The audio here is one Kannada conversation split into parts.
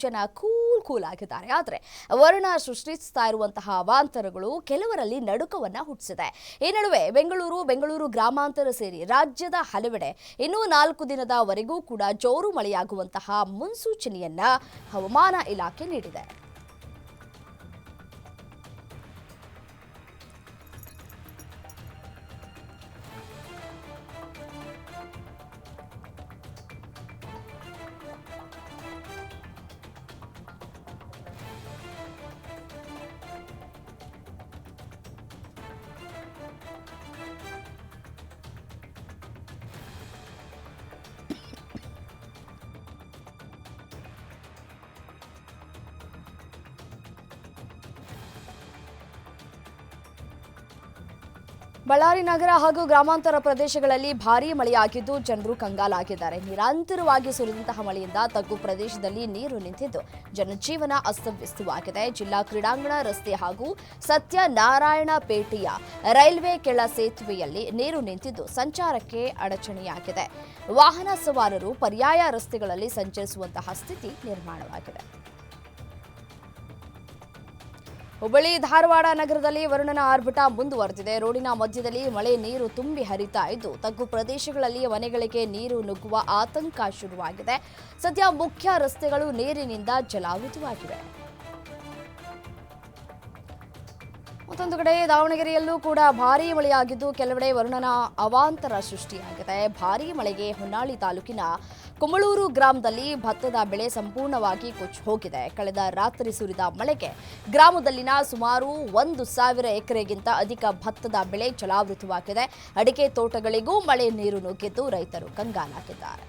ಜನ ಕೂಲ್ ಆಗಿದ್ದಾರೆ. ಆದರೆ ವರುಣ ಸೃಷ್ಟಿಸ್ತಾ ಇರುವಂತಹ ಅವಾಂತರಗಳು ಕೆಲವರಲ್ಲಿ ನಡುಕವನ್ನ ಹುಟ್ಟಿಸಿದೆ. ಈ ನಡುವೆ ಬೆಂಗಳೂರು ಗ್ರಾಮಾಂತರ ಸೇರಿ ರಾಜ್ಯದ ಹಲವೆಡೆ ಇನ್ನೂ 4 ದಿನದವರೆಗೂ ಕೂಡ ಜೋರು ಮಳೆಯಾಗುವಂತಹ ಮುನ್ಸೂಚನೆಯನ್ನ ಹವಾಮಾನ ಇಲಾಖೆ ನೀಡಿದೆ. ಬಳ್ಳಾರಿ ನಗರ ಹಾಗೂ ಗ್ರಾಮಾಂತರ ಪ್ರದೇಶಗಳಲ್ಲಿ ಭಾರೀ ಮಳೆಯಾಗಿದ್ದು ಜನರು ಕಂಗಾಲಾಗಿದ್ದಾರೆ. ನಿರಂತರವಾಗಿ ಸುರಿದಂತಹ ಮಳೆಯಿಂದ ತಗ್ಗು ಪ್ರದೇಶದಲ್ಲಿ ನೀರು ನಿಂತಿದ್ದು ಜನಜೀವನ ಅಸ್ತವ್ಯಸ್ತವಾಗಿದೆ. ಜಿಲ್ಲಾ ಕ್ರೀಡಾಂಗಣ ರಸ್ತೆ ಹಾಗೂ ಸತ್ಯನಾರಾಯಣಪೇಟೆಯ ರೈಲ್ವೆ ಕೆಳ ಸೇತುವೆಯಲ್ಲಿ ನೀರು ನಿಂತಿದ್ದು ಸಂಚಾರಕ್ಕೆ ಅಡಚಣೆಯಾಗಿದೆ. ವಾಹನ ಸವಾರರು ಪರ್ಯಾಯ ರಸ್ತೆಗಳಲ್ಲಿ ಸಂಚರಿಸುವಂತಹ ಸ್ಥಿತಿ ನಿರ್ಮಾಣವಾಗಿದೆ. ಹುಬ್ಬಳ್ಳಿ ಧಾರವಾಡ ನಗರದಲ್ಲಿ ವರುಣನ ಆರ್ಭಟ ಮುಂದುವರೆದಿದೆ. ರೋಡಿನ ಮಧ್ಯದಲ್ಲಿ ಮಳೆ ನೀರು ತುಂಬಿ ಹರಿತಾ ಇದ್ದು ತಗ್ಗು ಪ್ರದೇಶಗಳಲ್ಲಿ ಮನೆಗಳಿಗೆ ನೀರು ನುಗ್ಗುವ ಆತಂಕ ಶುರುವಾಗಿದೆ. ಸದ್ಯ ಮುಖ್ಯ ರಸ್ತೆಗಳು ನೀರಿನಿಂದ ಜಲಾವೃತವಾಗಿವೆ. ಮತ್ತೊಂದು ಕಡೆ ದಾವಣಗೆರೆಯಲ್ಲೂ ಕೂಡ ಭಾರೀ ಮಳೆಯಾಗಿದ್ದು ಕೆಲವೆಡೆ ವರುಣನ ಅವಾಂತರ ಸೃಷ್ಟಿಯಾಗಿದೆ. ಭಾರೀ ಮಳೆಗೆ ಹೊನ್ನಾಳಿ ತಾಲೂಕಿನ ಕುಂಬಳೂರು ಗ್ರಾಮದಲ್ಲಿ ಭತ್ತದ ಬೆಳೆ ಸಂಪೂರ್ಣವಾಗಿ ಕೊಚ್ಚಿ ಹೋಗಿದೆ. ಕಳೆದ ರಾತ್ರಿ ಸುರಿದ ಮಳೆಗೆ ಗ್ರಾಮದಲ್ಲಿನ ಸುಮಾರು 1,000 ಎಕರೆಗಿಂತ ಅಧಿಕ ಭತ್ತದ ಬೆಳೆ ಜಲಾವೃತವಾಗಿದೆ. ಅಡಿಕೆ ತೋಟಗಳಿಗೂ ಮಳೆ ನೀರು ನುಗ್ಗಿದ್ದು ರೈತರು ಕಂಗಾಲಾಗಿದ್ದಾರೆ.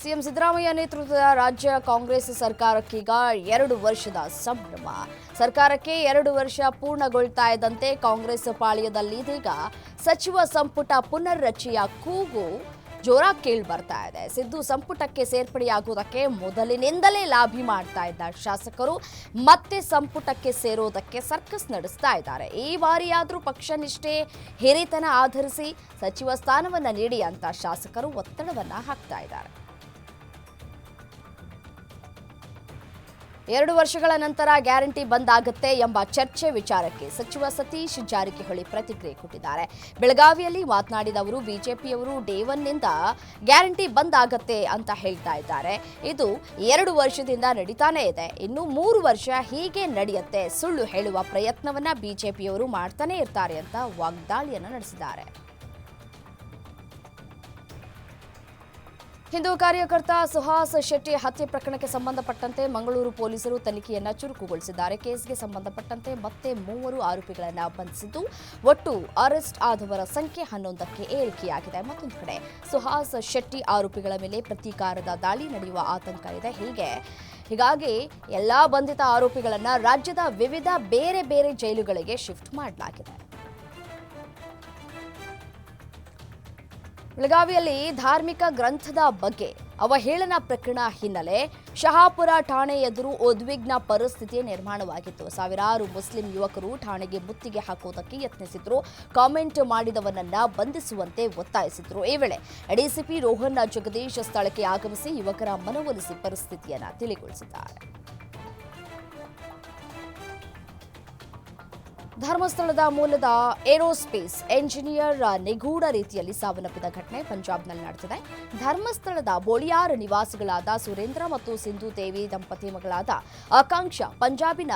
ಸಿಎಂ ಸಿದ್ದರಾಮಯ್ಯ ನೇತೃತ್ವದ ರಾಜ್ಯ ಕಾಂಗ್ರೆಸ್ ಸರ್ಕಾರಕ್ಕೀಗ 2 ವರ್ಷದ ಸಂಭ್ರಮ. ಸರ್ಕಾರಕ್ಕೆ 2 ವರ್ಷ ಪೂರ್ಣಗೊಳ್ತಾ ಇದ್ದಂತೆ ಕಾಂಗ್ರೆಸ್ ಪಾಳ್ಯದಲ್ಲಿದೀಗ ಸಚಿವ ಸಂಪುಟ ಪುನರ್ರಚನೆಯ ಕೂಗು ಜೋರಾಗಿ ಕೇಳಿ ಬರ್ತಾ ಇದೆ. ಸಿದ್ದು ಸಂಪುಟಕ್ಕೆ ಸೇರ್ಪಡೆಯಾಗುವುದಕ್ಕೆ ಮೊದಲಿನಿಂದಲೇ ಲಾಬಿ ಮಾಡ್ತಾ ಇದ್ದ ಶಾಸಕರು ಮತ್ತೆ ಸಂಪುಟಕ್ಕೆ ಸೇರೋದಕ್ಕೆ ಸರ್ಕಸ್ ನಡೆಸ್ತಾ ಇದ್ದಾರೆ. ಈ ಬಾರಿಯಾದರೂ ಪಕ್ಷ ನಿಷ್ಠೆ ಹಿರಿತನ ಆಧರಿಸಿ ಸಚಿವ ಸ್ಥಾನವನ್ನ ನೀಡಿ ಅಂತ ಶಾಸಕರು ಒತ್ತಡವನ್ನ ಹಾಕ್ತಾ ಇದ್ದಾರೆ. 2 ವರ್ಷಗಳ ನಂತರ ಗ್ಯಾರಂಟಿ ಬಂದ್ ಆಗುತ್ತೆ ಎಂಬ ಚರ್ಚೆ ವಿಚಾರಕ್ಕೆ ಸಚಿವ ಸತೀಶ್ ಜಾರಕಿಹೊಳಿ ಪ್ರತಿಕ್ರಿಯೆ ಕೊಟ್ಟಿದ್ದಾರೆ. ಬೆಳಗಾವಿಯಲ್ಲಿ ಮಾತನಾಡಿದ ಅವರು ಬಿಜೆಪಿಯವರು ಡೇ 1 ನಿಂದ ಗ್ಯಾರಂಟಿ ಬಂದ್ ಆಗತ್ತೆ ಅಂತ ಹೇಳ್ತಾ ಇದ್ದಾರೆ. ಇದು 2 ವರ್ಷದಿಂದ ನಡೀತಾನೆ ಇದೆ, ಇನ್ನು 3 ವರ್ಷ ಹೀಗೆ ನಡೆಯುತ್ತೆ, ಸುಳ್ಳು ಹೇಳುವ ಪ್ರಯತ್ನವನ್ನ ಬಿಜೆಪಿಯವರು ಮಾಡ್ತಾನೆ ಇರ್ತಾರೆ ಅಂತ ವಾಗ್ದಾಳಿಯನ್ನು ನಡೆಸಿದ್ದಾರೆ. ಹಿಂದೂ ಕಾರ್ಯಕರ್ತ ಸುಹಾಸ್ ಶೆಟ್ಟಿ ಹತ್ಯೆ ಪ್ರಕರಣಕ್ಕೆ ಸಂಬಂಧಪಟ್ಟಂತೆ ಮಂಗಳೂರು ಪೊಲೀಸರು ತನಿಖೆಯನ್ನ ಚುರುಕುಗೊಳಿಸಿದ್ದಾರೆ. ಕೇಸ್ಗೆ ಸಂಬಂಧಪಟ್ಟಂತೆ ಮತ್ತೆ 3 ಆರೋಪಿಗಳನ್ನು ಬಂಧಿಸಿದ್ದು ಒಟ್ಟು ಅರೆಸ್ಟ್ ಆದವರ ಸಂಖ್ಯೆ 11ಕ್ಕೆ ಏರಿಕೆಯಾಗಿದೆ. ಮತ್ತೊಂದು ಕಡೆ ಸುಹಾಸ್ ಶೆಟ್ಟಿ ಆರೋಪಿಗಳ ಮೇಲೆ ಪ್ರತೀಕಾರದ ದಾಳಿ ನಡೆಯುವ ಆತಂಕ ಇದೆ. ಹೀಗಾಗಿ ಎಲ್ಲಾ ಬಂಧಿತ ಆರೋಪಿಗಳನ್ನು ರಾಜ್ಯದ ವಿವಿಧ ಬೇರೆ ಬೇರೆ ಜೈಲುಗಳಿಗೆ ಶಿಫ್ಟ್ ಮಾಡಲಾಗಿದೆ. ಬೆಳಗಾವಿಯಲ್ಲಿ ಧಾರ್ಮಿಕ ಗ್ರಂಥದ ಬಗ್ಗೆ ಅವಹೇಳನ ಪ್ರಕರಣ ಹಿನ್ನೆಲೆ ಶಹಾಪುರ ಠಾಣೆ ಎದುರು ಉದ್ವಿಗ್ನ ಪರಿಸ್ಥಿತಿ ನಿರ್ಮಾಣವಾಗಿತ್ತು. ಸಾವಿರಾರು ಮುಸ್ಲಿಂ ಯುವಕರು ಠಾಣೆಗೆ ಮುತ್ತಿಗೆ ಹಾಕುವುದಕ್ಕೆ ಯತ್ನಿಸಿದ್ರು. ಕಾಮೆಂಟ್ ಮಾಡಿದವನನ್ನ ಬಂಧಿಸುವಂತೆ ಒತ್ತಾಯಿಸಿದ್ರು. ಈ ವೇಳೆ ಡಿಸಿಪಿ ರೋಹನ್ ಜಗದೀಶ್ ಸ್ಥಳಕ್ಕೆ ಆಗಮಿಸಿ ಯುವಕರ ಮನವೊಲಿಸಿ ಪರಿಸ್ಥಿತಿಯನ್ನ ತಿಳಿಗೊಳಿಸಿದ್ದಾರೆ. ಧರ್ಮಸ್ಥಳದ ಮೂಲದ ಏರೋಸ್ಪೇಸ್ ಎಂಜಿನಿಯರ್ ನಿಗೂಢ ರೀತಿಯಲ್ಲಿ ಸಾವನ್ನಪ್ಪಿದ ಘಟನೆ ಪಂಜಾಬ್ನಲ್ಲಿ ನಡೆದಿದೆ. ಧರ್ಮಸ್ಥಳದ ಬೋಳಿಯಾರ್ ನಿವಾಸಿಗಳಾದ ಸುರೇಂದ್ರ ಮತ್ತು ಸಿಂಧು ದೇವಿ ದಂಪತಿ ಮಗಳಾದ ಆಕಾಂಕ್ಷ ಪಂಜಾಬಿನ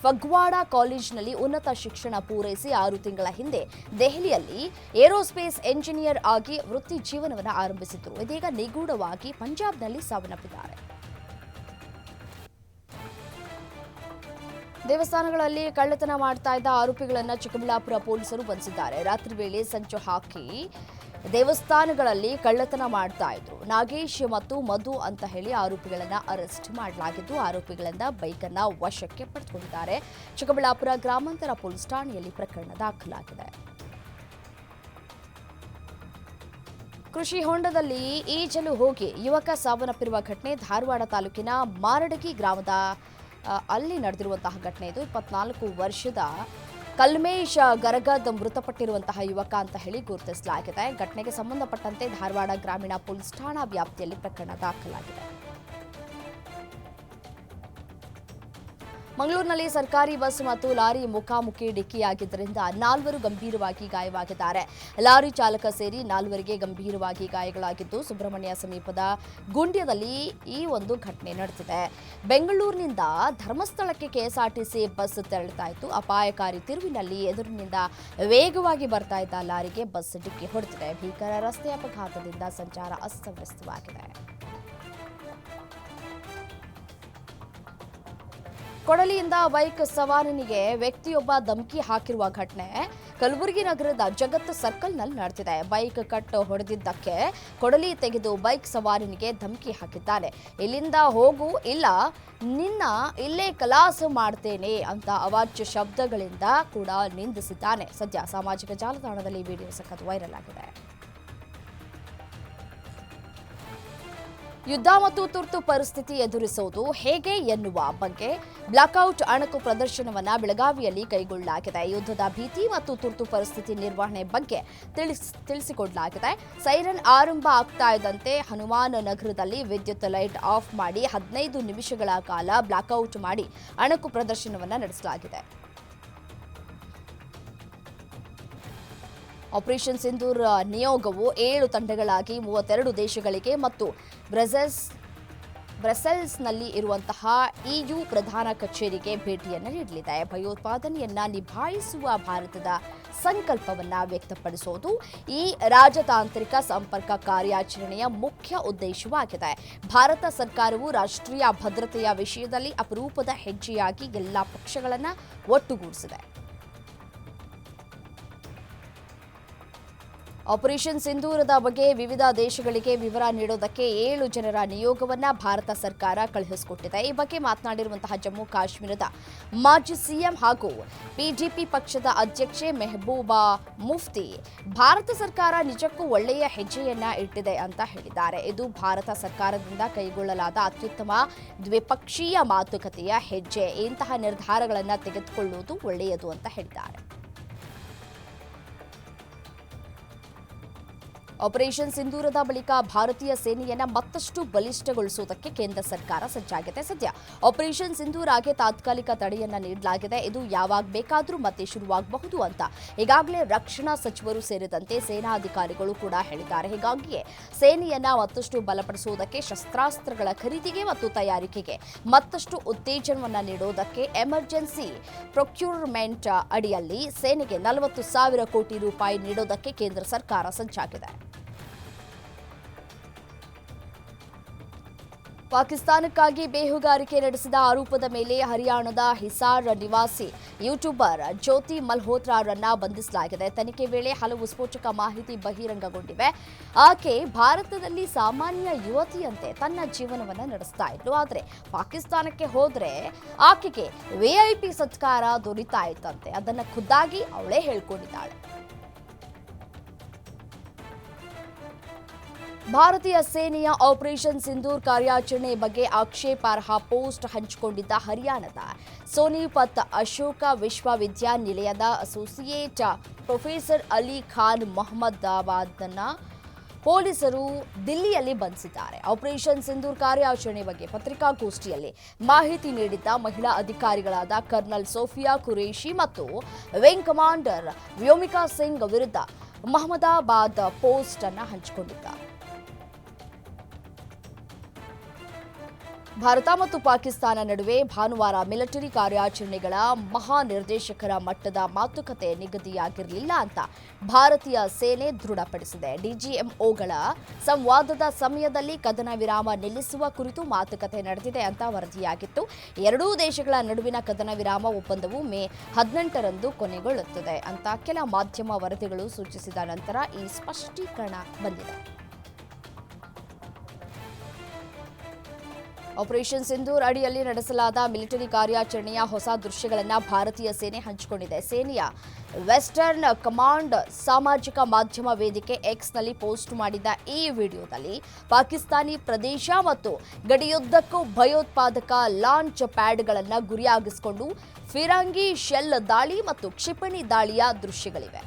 ಫಗ್ವಾಡ ಕಾಲೇಜಿನಲ್ಲಿ ಉನ್ನತ ಶಿಕ್ಷಣ ಪೂರೈಸಿ 6 ತಿಂಗಳ ಹಿಂದೆ ದೆಹಲಿಯಲ್ಲಿ ಏರೋಸ್ಪೇಸ್ ಎಂಜಿನಿಯರ್ ಆಗಿ ವೃತ್ತಿ ಜೀವನವನ್ನು ಆರಂಭಿಸಿದ್ರು. ಇದೀಗ ನಿಗೂಢವಾಗಿ ಪಂಜಾಬ್ನಲ್ಲಿ ಸಾವನ್ನಪ್ಪಿದ್ದಾರೆ. ದೇವಸ್ಥಾನಗಳಲ್ಲಿ ಕಳ್ಳತನ ಮಾಡ್ತಾ ಇದ್ದ ಆರೋಪಿಗಳನ್ನು ಚಿಕ್ಕಬಳ್ಳಾಪುರ ಪೊಲೀಸರು ಬಂಧಿಸಿದ್ದಾರೆ. ರಾತ್ರಿ ವೇಳೆ ಸಂಚು ಹಾಕಿ ದೇವಸ್ಥಾನಗಳಲ್ಲಿ ಕಳ್ಳತನ ಮಾಡ್ತಾ ಇದ್ರು. ನಾಗೇಶ್ ಮತ್ತು ಮಧು ಅಂತ ಹೇಳಿ ಆರೋಪಿಗಳನ್ನು ಅರೆಸ್ಟ್ ಮಾಡಲಾಗಿದ್ದು ಆರೋಪಿಗಳಿಂದ ಬೈಕನ್ನು ವಶಕ್ಕೆ ಪಡೆದುಕೊಂಡಿದ್ದಾರೆ. ಚಿಕ್ಕಬಳ್ಳಾಪುರ ಗ್ರಾಮಾಂತರ ಪೊಲೀಸ್ ಠಾಣೆಯಲ್ಲಿ ಪ್ರಕರಣ ದಾಖಲಾಗಿದೆ. ಕೃಷಿ ಹೊಂಡದಲ್ಲಿ ಈಜಲು ಹೋಗಿ ಯುವಕ ಸಾವನ್ನಪ್ಪಿರುವ ಘಟನೆ ಧಾರವಾಡ ತಾಲೂಕಿನ ಮಾರಡಗಿ ಗ್ರಾಮದ ಅಲ್ಲಿ ನಡೆದಿರುವಂತಹ ಘಟನೆ ಇದು. 24 ವರ್ಷದ ಕಲ್ಮೇಶ್ ಗರಗದ್ ಮೃತಪಟ್ಟಿರುವಂತಹ ಯುವಕ ಅಂತ ಹೇಳಿ ಗುರುತಿಸಲಾಗಿದೆ. ಘಟನೆಗೆ ಸಂಬಂಧಪಟ್ಟಂತೆ ಧಾರವಾಡ ಗ್ರಾಮೀಣ ಪೊಲೀಸ್ ಠಾಣಾ ವ್ಯಾಪ್ತಿಯಲ್ಲಿ ಪ್ರಕರಣ ದಾಖಲಾಗಿದೆ. ಮಂಗಳೂರಿನಲ್ಲಿ ಸರ್ಕಾರಿ ಬಸ್ ಮತ್ತು ಲಾರಿ ಮುಖಾಮುಖಿ ಡಿಕ್ಕಿಯಾಗಿದ್ದರಿಂದ 4 ಗಂಭೀರವಾಗಿ ಗಾಯವಾಗಿದ್ದಾರೆ. ಲಾರಿ ಚಾಲಕ ಸೇರಿ 4 ಗಂಭೀರವಾಗಿ ಗಾಯಗಳಾಗಿದ್ದು, ಸುಬ್ರಹ್ಮಣ್ಯ ಸಮೀಪದ ಗುಂಡ್ಯದಲ್ಲಿ ಈ ಒಂದು ಘಟನೆ ನಡೆದಿದೆ. ಬೆಂಗಳೂರಿನಿಂದ ಧರ್ಮಸ್ಥಳಕ್ಕೆ ಕೆಎಸ್ಆರ್ಟಿಸಿ ಬಸ್ ತೆರಳುತ್ತಾ ಇತ್ತು. ಅಪಾಯಕಾರಿ ತಿರುವಿನಲ್ಲಿ ಎದುರಿನಿಂದ ವೇಗವಾಗಿ ಬರ್ತಾ ಇದ್ದ ಲಾರಿಗೆ ಬಸ್ ಡಿಕ್ಕಿ ಹೊಡೆದಿದೆ. ಭೀಕರ ರಸ್ತೆ ಅಪಘಾತದಿಂದ ಸಂಚಾರ ಅಸ್ತವ್ಯಸ್ತವಾಗಿದೆ. ಕೊಡಲಿಯಿಂದ ಬೈಕ್ ಸವಾರನಿಗೆ ವ್ಯಕ್ತಿಯೊಬ್ಬ ಧಮಕಿ ಹಾಕಿರುವ ಘಟನೆ ಕಲಬುರಗಿ ನಗರದ ಜಗತ್ ಸರ್ಕಲ್ನಲ್ಲಿ ನಡೆದಿದೆ. ಬೈಕ್ ಕಟ್ ಹೊಡೆದಿದ್ದಕ್ಕೆ ಕೊಡಲಿ ತೆಗೆದು ಬೈಕ್ ಸವಾರನಿಗೆ ಧಮಕಿ ಹಾಕಿದ್ದಾನೆ. ಇಲ್ಲಿಂದ ಹೋಗು, ಇಲ್ಲ ನಿನ್ನ ಇಲ್ಲೇ ಕಲಾಸ ಮಾಡ್ತೇನೆ ಅಂತ ಅವಾಚ್ಯ ಶಬ್ದಗಳಿಂದ ಕೂಡ ನಿಂದಿಸಿದ್ದಾನೆ. ಸದ್ಯ ಸಾಮಾಜಿಕ ಜಾಲತಾಣದಲ್ಲಿ ವಿಡಿಯೋ ಸಖತ್ ವೈರಲ್ ಆಗಿದೆ. ಯುದ್ಧ ಮತ್ತು ತುರ್ತು ಪರಿಸ್ಥಿತಿ ಎದುರಿಸುವುದು ಹೇಗೆ ಎನ್ನುವ ಬಗ್ಗೆ ಬ್ಲಾಕ್ಔಟ್ ಅಣಕು ಪ್ರದರ್ಶನವನ್ನು ಬೆಳಗಾವಿಯಲ್ಲಿ ಕೈಗೊಳ್ಳಲಾಗಿದೆ. ಯುದ್ಧದ ಭೀತಿ ಮತ್ತು ತುರ್ತು ಪರಿಸ್ಥಿತಿ ನಿರ್ವಹಣೆ ಬಗ್ಗೆ ತಿಳಿಸಿಕೊಡಲಾಗಿದೆ. ಸೈರನ್ ಆರಂಭ ಆಗ್ತಾ ಇದ್ದಂತೆ ಹನುಮಾನ್ ನಗರದಲ್ಲಿ ವಿದ್ಯುತ್ ಲೈಟ್ ಆಫ್ ಮಾಡಿ 15 ನಿಮಿಷಗಳ ಕಾಲ ಬ್ಲಾಕ್ಔಟ್ ಮಾಡಿ ಅಣಕು ಪ್ರದರ್ಶನವನ್ನು ನಡೆಸಲಾಗಿದೆ. ಆಪರೇಷನ್ ಸಿಂಧೂರ್ ನಿಯೋಗವು 7 ತಂಡಗಳಾಗಿ 32 ದೇಶಗಳಿಗೆ ಮತ್ತು ಬ್ರಸೆಲ್ಸ್ನಲ್ಲಿ ಇರುವಂತಹ EU ಪ್ರಧಾನ ಕಚೇರಿಗೆ ಭೇಟಿಯನ್ನು ನೀಡಲಿದೆ. ಭಯೋತ್ಪಾದನೆಯನ್ನ ನಿಭಾಯಿಸುವ ಭಾರತದ ಸಂಕಲ್ಪವನ್ನು ವ್ಯಕ್ತಪಡಿಸುವುದು ಈ ರಾಜತಾಂತ್ರಿಕ ಸಂಪರ್ಕ ಕಾರ್ಯಾಚರಣೆಯ ಮುಖ್ಯ ಉದ್ದೇಶವಾಗಿದೆ. ಭಾರತ ಸರ್ಕಾರವು ರಾಷ್ಟ್ರೀಯ ಭದ್ರತೆಯ ವಿಷಯದಲ್ಲಿ ಅಪರೂಪದ ಹೆಜ್ಜೆಯಾಗಿ ಎಲ್ಲ ಪಕ್ಷಗಳನ್ನು ಒಟ್ಟುಗೂಡಿಸಿದೆ. ಆಪರೇಷನ್ ಸಿಂಧೂರದ ಬಗ್ಗೆ ವಿವಿಧ ದೇಶಗಳಿಗೆ ವಿವರ ನೀಡೋದಕ್ಕೆ 7 ಜನರ ನಿಯೋಗವನ್ನು ಭಾರತ ಸರ್ಕಾರ ಕಳುಹಿಸಿಕೊಟ್ಟಿದೆ. ಈ ಬಗ್ಗೆ ಮಾತನಾಡಿರುವಂತಹ ಜಮ್ಮು ಕಾಶ್ಮೀರದ ಮಾಜಿ ಸಿಎಂ ಹಾಗೂ ಪಿಡಿಪಿ ಪಕ್ಷದ ಅಧ್ಯಕ್ಷೆ ಮೆಹಬೂಬಾ ಮುಫ್ತಿ ಭಾರತ ಸರ್ಕಾರ ನಿಜಕ್ಕೂ ಒಳ್ಳೆಯ ಹೆಜ್ಜೆಯನ್ನ ಇಟ್ಟಿದೆ ಅಂತ ಹೇಳಿದ್ದಾರೆ. ಇದು ಭಾರತ ಸರ್ಕಾರದಿಂದ ಕೈಗೊಳ್ಳಲಾದ ಅತ್ಯುತ್ತಮ ದ್ವಿಪಕ್ಷೀಯ ಮಾತುಕತೆಯ ಹೆಜ್ಜೆ. ಇಂತಹ ನಿರ್ಧಾರಗಳನ್ನು ತೆಗೆದುಕೊಳ್ಳುವುದು ಒಳ್ಳೆಯದು ಅಂತ ಹೇಳಿದ್ದಾರೆ. ಆಪರೇಷನ್ ಸಿಂಧೂರದ ಬಳಿಕ ಭಾರತೀಯ ಸೇನೆಯನ್ನು ಮತ್ತಷ್ಟು ಬಲಿಷ್ಠಗೊಳಿಸುವುದಕ್ಕೆ ಕೇಂದ್ರ ಸರ್ಕಾರ ಸಜ್ಜಾಗಿದೆ. ಸದ್ಯ ಆಪರೇಷನ್ ಸಿಂಧೂರಾಗೆ ತಾತ್ಕಾಲಿಕ ತಡೆಯನ್ನ ನೀಡಲಾಗಿದೆ. ಇದು ಯಾವಾಗ ಬೇಕಾದರೂ ಮತ್ತೆ ಶುರುವಾಗಬಹುದು ಅಂತ ಈಗಾಗಲೇ ರಕ್ಷಣಾ ಸಚಿವರು ಸೇರಿದಂತೆ ಸೇನಾಧಿಕಾರಿಗಳು ಕೂಡ ಹೇಳಿದ್ದಾರೆ. ಹೀಗಾಗಿಯೇ ಸೇನೆಯನ್ನ ಮತ್ತಷ್ಟು ಬಲಪಡಿಸುವುದಕ್ಕೆ, ಶಸ್ತ್ರಾಸ್ತ್ರಗಳ ಖರೀದಿಗೆ ಮತ್ತು ತಯಾರಿಕೆಗೆ ಮತ್ತಷ್ಟು ಉತ್ತೇಜನವನ್ನು ನೀಡುವುದಕ್ಕೆ ಎಮರ್ಜೆನ್ಸಿ ಪ್ರೊಕ್ಯೂರ್ಮೆಂಟ್ ಅಡಿಯಲ್ಲಿ ಸೇನೆಗೆ 40,000 ಕೋಟಿ ರೂಪಾಯಿ ನೀಡುವುದಕ್ಕೆ ಕೇಂದ್ರ ಸರ್ಕಾರ ಸಜ್ಜಾಗಿದೆ. ಪಾಕಿಸ್ತಾನಕ್ಕಾಗಿ ಬೇಹುಗಾರಿಕೆ ನಡೆಸಿದ ಆರೋಪದ ಮೇಲೆ ಹರಿಯಾಣದ ಹಿಸಾರ್ ನಿವಾಸಿ ಯೂಟ್ಯೂಬರ್ ಜ್ಯೋತಿ ಮಲ್ಹೋತ್ರಾರನ್ನ ಬಂಧಿಸಲಾಗಿದೆ. ತನಿಖೆ ವೇಳೆ ಹಲವು ಸ್ಫೋಟಕ ಮಾಹಿತಿ ಬಹಿರಂಗಗೊಂಡಿವೆ. ಆಕೆ ಭಾರತದಲ್ಲಿ ಸಾಮಾನ್ಯ ಯುವತಿಯಂತೆ ತನ್ನ ಜೀವನವನ್ನು ನಡೆಸ್ತಾ ಇದ್ಲು. ಆದರೆ ಪಾಕಿಸ್ತಾನಕ್ಕೆ ಹೋದ್ರೆ ಆಕೆಗೆ ವಿಐಪಿ ಸತ್ಕಾರ ದೊರೀತಾ ಇತ್ತಂತೆ. ಅದನ್ನು ಖುದ್ದಾಗಿ ಅವಳೇ ಹೇಳ್ಕೊಂಡಿದ್ದಾಳೆ. ಭಾರತೀಯ ಸೇನೆಯ ಆಪರೇಷನ್ ಸಿಂಧೂರ್ ಕಾರ್ಯಾಚರಣೆ ಬಗ್ಗೆ ಆಕ್ಷೇಪಾರ್ಹ ಪೋಸ್ಟ್ ಹಂಚಿಕೊಂಡಿದ್ದ ಹರಿಯಾಣದ ಸೋನಿಪತ್ ಅಶೋಕ ವಿಶ್ವವಿದ್ಯಾನಿಲಯದ ಅಸೋಸಿಯೇಟ್ ಪ್ರೊಫೆಸರ್ ಅಲಿ ಖಾನ್ ಮೊಹಮ್ಮದಾಬಾದ್ನ ಪೊಲೀಸರು ದಿಲ್ಲಿಯಲ್ಲಿ ಬಂಧಿಸಿದ್ದಾರೆ. ಆಪರೇಷನ್ ಸಿಂಧೂರ್ ಕಾರ್ಯಾಚರಣೆ ಬಗ್ಗೆ ಪತ್ರಿಕಾಗೋಷ್ಠಿಯಲ್ಲಿ ಮಾಹಿತಿ ನೀಡಿದ್ದ ಮಹಿಳಾ ಅಧಿಕಾರಿಗಳಾದ ಕರ್ನಲ್ ಸೋಫಿಯಾ ಖುರೇಶಿ ಮತ್ತು ವಿಂಗ್ ಕಮಾಂಡರ್ ವ್ಯೋಮಿಕಾ ಸಿಂಗ್ ವಿರುದ್ಧ ಮೊಹಮ್ಮದಾಬಾದ್ ಪೋಸ್ಟ್ ಅನ್ನು ಹಂಚಿಕೊಂಡಿದ್ದಾರೆ. ಭಾರತ ಮತ್ತು ಪಾಕಿಸ್ತಾನ ನಡುವೆ ಭಾನುವಾರ ಮಿಲಿಟರಿ ಕಾರ್ಯಾಚರಣೆಗಳ ಮಹಾನಿರ್ದೇಶಕರ ಮಟ್ಟದ ಮಾತುಕತೆ ನಿಗದಿಯಾಗಿರಲಿಲ್ಲ ಅಂತ ಭಾರತೀಯ ಸೇನೆ ದೃಢಪಡಿಸಿದೆ. ಡಿಜಿಎಂಒಗಳ ಸಂವಾದದ ಸಮಯದಲ್ಲಿ ಕದನ ವಿರಾಮ ನಿಲ್ಲಿಸುವ ಕುರಿತು ಮಾತುಕತೆ ನಡೆದಿದೆ ಅಂತ ವರದಿಯಾಗಿತ್ತು. ಎರಡೂ ದೇಶಗಳ ನಡುವಿನ ಕದನ ವಿರಾಮ ಒಪ್ಪಂದವು ಮೇ 18ರಂದು ಕೊನೆಗೊಳ್ಳುತ್ತದೆ ಅಂತ ಕೆಲ ಮಾಧ್ಯಮ ವರದಿಗಳು ಸೂಚಿಸಿದ ನಂತರ ಈ ಸ್ಪಷ್ಟೀಕರಣ ಬಂದಿದೆ. ಆಪರೇಷನ್ ಸಿಂಧೂರ್ ಅಡಿಯಲ್ಲಿ ನಡೆಸಲಾದ ಮಿಲಿಟರಿ ಕಾರ್ಯಾಚರಣೆಯ ಹೊಸ ದೃಶ್ಯಗಳನ್ನು ಭಾರತೀಯ ಸೇನೆ ಹಂಚಿಕೊಂಡಿದೆ. ಸೇನೆಯ ವೆಸ್ಟರ್ನ್ ಕಮಾಂಡ್ ಸಾಮಾಜಿಕ ಮಾಧ್ಯಮ ವೇದಿಕೆ ಎಕ್ಸ್ನಲ್ಲಿ ಪೋಸ್ಟ್ ಮಾಡಿದ ಈ ವಿಡಿಯೋದಲ್ಲಿ ಪಾಕಿಸ್ತಾನಿ ಪ್ರದೇಶ ಮತ್ತು ಗಡಿಯುದ್ದಕ್ಕೂ ಭಯೋತ್ಪಾದಕ ಲಾಂಚ್ ಪ್ಯಾಡ್ಗಳನ್ನು ಗುರಿಯಾಗಿಸಿಕೊಂಡು ಫಿರಂಗಿ ಶೆಲ್ ದಾಳಿ ಮತ್ತು ಕ್ಷಿಪಣಿ ದಾಳಿಯ ದೃಶ್ಯಗಳಿವೆ.